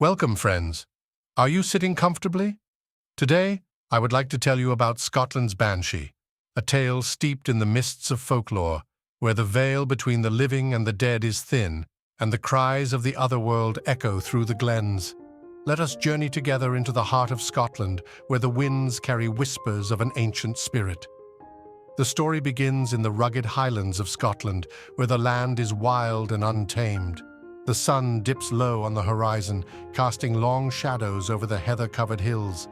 Welcome, friends. Are you sitting comfortably? Today, I would like to tell you about Scotland's Banshee, a tale steeped in the mists of folklore, where the veil between the living and the dead is thin, and the cries of the otherworld echo through the glens. Let us journey together into the heart of Scotland, where the winds carry whispers of an ancient spirit. The story begins in the rugged highlands of Scotland, where the land is wild and untamed. The sun dips low on the horizon, casting long shadows over the heather-covered hills.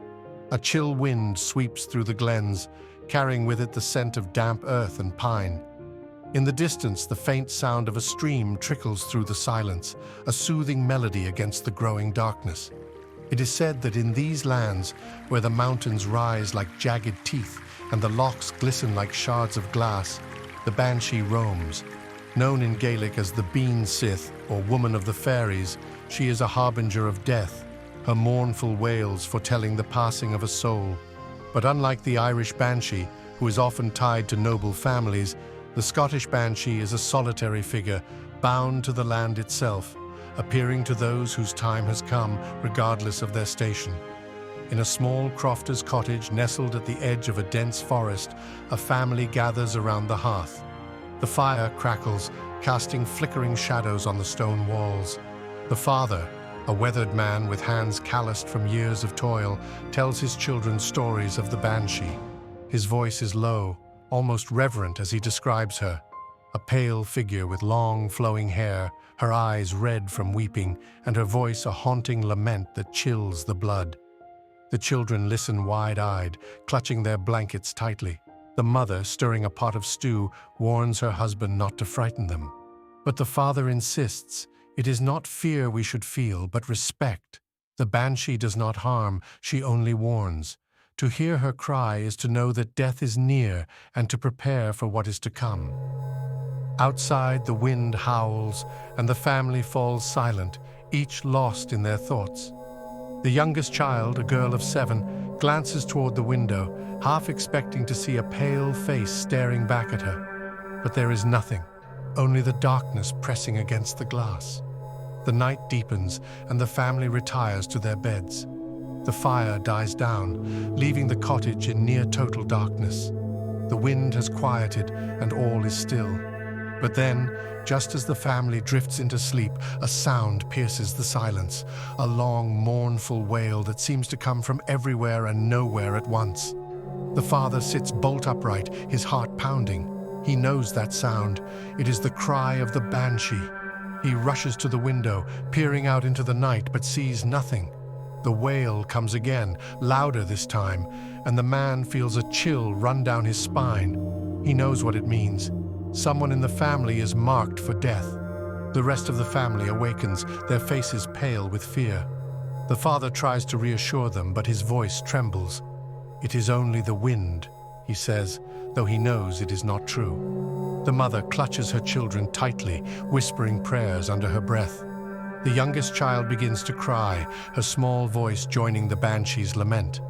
A chill wind sweeps through the glens, carrying with it the scent of damp earth and pine. In the distance, the faint sound of a stream trickles through the silence, a soothing melody against the growing darkness. It is said that in these lands, where the mountains rise like jagged teeth and the lochs glisten like shards of glass, the Banshee roams. Known in Gaelic as the Bean Sith, or Woman of the Fairies, she is a harbinger of death, her mournful wails foretelling the passing of a soul. But unlike the Irish Banshee, who is often tied to noble families, the Scottish Banshee is a solitary figure, bound to the land itself, appearing to those whose time has come, regardless of their station. In a small crofter's cottage nestled at the edge of a dense forest, a family gathers around the hearth. The fire crackles, casting flickering shadows on the stone walls. The father, a weathered man with hands calloused from years of toil, tells his children stories of the Banshee. His voice is low, almost reverent as he describes her. A pale figure with long, flowing hair, her eyes red from weeping, and her voice a haunting lament that chills the blood. The children listen wide-eyed, clutching their blankets tightly. The mother, stirring a pot of stew, warns her husband not to frighten them. But the father insists, it is not fear we should feel, but respect. The Banshee does not harm, she only warns. To hear her cry is to know that death is near and to prepare for what is to come. Outside, the wind howls, and the family falls silent, each lost in their thoughts. The youngest child, a girl of 7, glances toward the window, half expecting to see a pale face staring back at her. But there is nothing, only the darkness pressing against the glass. The night deepens, and the family retires to their beds. The fire dies down, leaving the cottage in near total darkness. The wind has quieted, and all is still. But then, just as the family drifts into sleep, a sound pierces the silence, a long, mournful wail that seems to come from everywhere and nowhere at once. The father sits bolt upright, his heart pounding. He knows that sound. It is the cry of the Banshee. He rushes to the window, peering out into the night, but sees nothing. The wail comes again, louder this time, and the man feels a chill run down his spine. He knows what it means. Someone in the family is marked for death. The rest of the family awakens, their faces pale with fear. The father tries to reassure them, but his voice trembles. "It is only the wind," he says, though he knows it is not true. The mother clutches her children tightly, whispering prayers under her breath. The youngest child begins to cry, her small voice joining the Banshee's lament.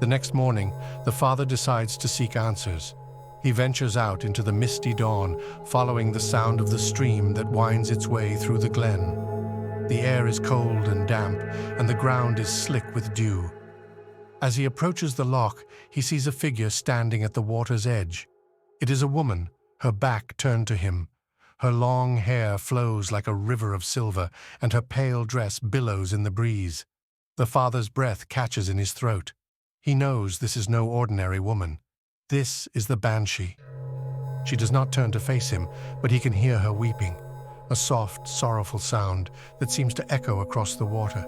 The next morning, the father decides to seek answers. He ventures out into the misty dawn, following the sound of the stream that winds its way through the glen. The air is cold and damp, and the ground is slick with dew. As he approaches the loch, he sees a figure standing at the water's edge. It is a woman, her back turned to him. Her long hair flows like a river of silver, and her pale dress billows in the breeze. The father's breath catches in his throat. He knows this is no ordinary woman. This is the Banshee. She does not turn to face him, but he can hear her weeping, a soft, sorrowful sound that seems to echo across the water.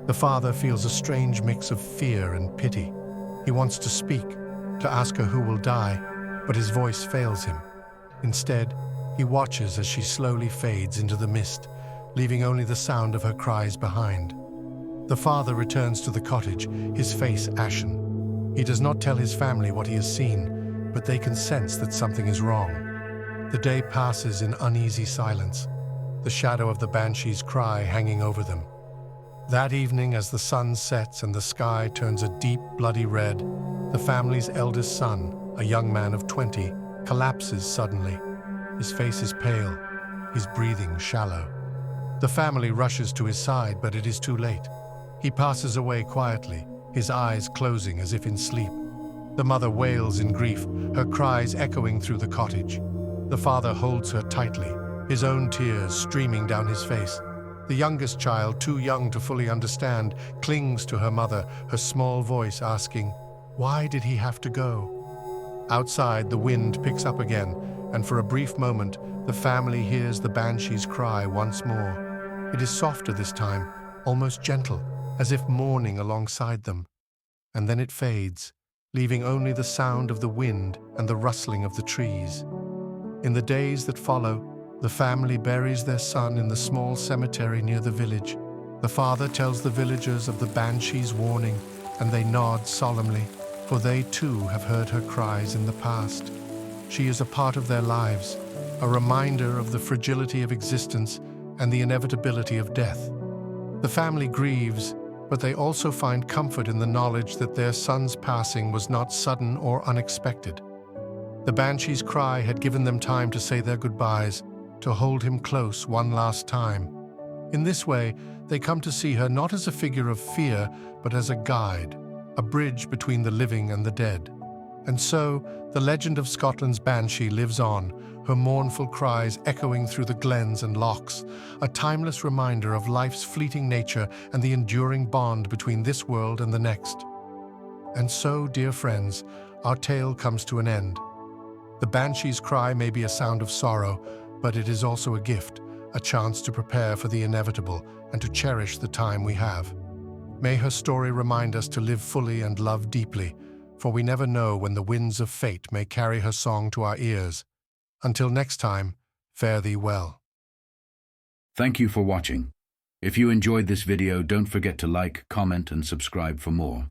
The father feels a strange mix of fear and pity. He wants to speak, to ask her who will die, but his voice fails him. Instead, he watches as she slowly fades into the mist, leaving only the sound of her cries behind. The father returns to the cottage, his face ashen. He does not tell his family what he has seen, but they can sense that something is wrong. The day passes in uneasy silence, the shadow of the Banshee's cry hanging over them. That evening, as the sun sets and the sky turns a deep, bloody red, the family's eldest son, a young man of 20, collapses suddenly. His face is pale, his breathing shallow. The family rushes to his side, but it is too late. He passes away quietly, his eyes closing as if in sleep. The mother wails in grief, her cries echoing through the cottage. The father holds her tightly, his own tears streaming down his face. The youngest child, too young to fully understand, clings to her mother, her small voice asking, "Why did he have to go?" Outside, the wind picks up again, and for a brief moment, the family hears the banshee's cry once more. It is softer this time, almost gentle, as if mourning alongside them. And then it fades, leaving only the sound of the wind and the rustling of the trees. In the days that follow, the family buries their son in the small cemetery near the village. The father tells the villagers of the banshee's warning, and they nod solemnly, for they too have heard her cries in the past. She is a part of their lives, a reminder of the fragility of existence and the inevitability of death. The family grieves, but they also find comfort in the knowledge that their son's passing was not sudden or unexpected. The banshee's cry had given them time to say their goodbyes, to hold him close one last time. In this way, they come to see her not as a figure of fear, but as a guide, a bridge between the living and the dead. And so, the legend of Scotland's Banshee lives on, her mournful cries echoing through the glens and lochs, a timeless reminder of life's fleeting nature and the enduring bond between this world and the next. And so, dear friends, our tale comes to an end. The Banshee's cry may be a sound of sorrow, but it is also a gift, a chance to prepare for the inevitable and to cherish the time we have. May her story remind us to live fully and love deeply, for we never know when the winds of fate may carry her song to our ears. Until next time, fare thee well. Thank you for watching. If you enjoyed this video, don't forget to like, comment, and subscribe for more.